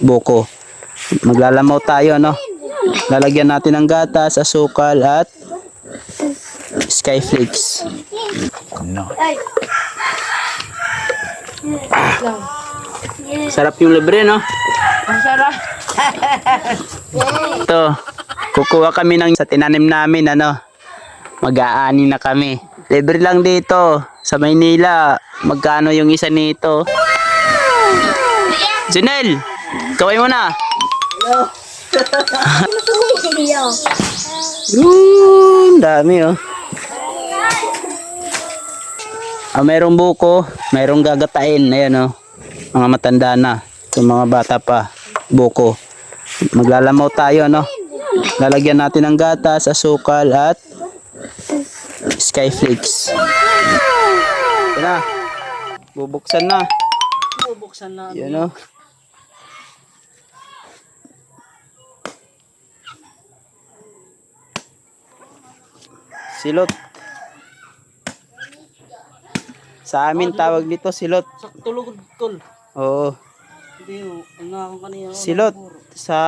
buko. Maglalamaw tayo, no? Lalagyan natin ng gatas, asukal at skyflakes. No. Sarap yung libre, no? Ang sarap. Ito, kukuha kami ng sa tinanim namin, ano? Mag-aani na kami. Libre lang dito sa Maynila. Magkano yung isa nito? Junel, kaway mo na. Yun, dami oh. Mayroong buko, mayroong gagatain. Ayan oh. Mga matanda na. Yung mga bata pa. Buko. Maglalamaw tayo, no? Lalagyan natin ng gatas, asukal at skyflakes. Ito na. Bubuksan na. Bubuksan na. Yan oh. Silot. Sa amin tawag dito silot. Sa tulog tol. Oo. Hindi ang nakakang kanina. Silot. Sa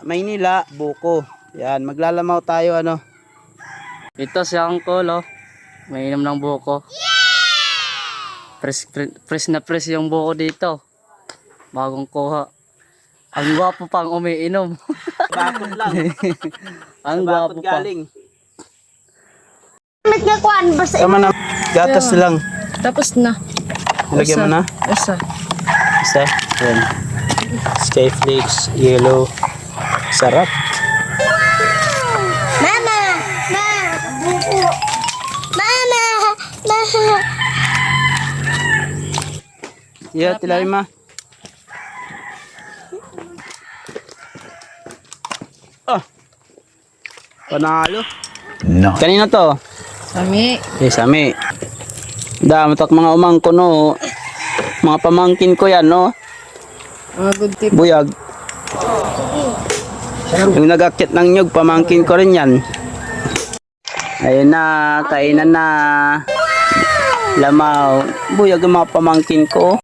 Maynila, buko. Yan, maglalamaw tayo ano. Ito si Uncle, oh. May inom ng buko. Fresh na fresh yung buko dito. Bagong kuha. Ang gwapo pang umiinom. Bakit lang. Ang gwapo pa. Galing. Nagkakuan basta Tama na. Gatas lang. tapos na. Lagyan mo na. Isa. Isa. Yan. Skyflakes, yellow. Sarap. Mama, ma, buko. Mama, ma. Yeah, tilalim ma. Oh. Panalo. No. Kanina to. Sami. Sami. Damatak mga umangko no. Mga pamangkin ko yan no. Mga good tip. Buyag. Yung nagakit ng nyug, pamangkin ko rin yan. Ayun na, kainan na. Lamaw. Buyag yung mga pamangkin ko.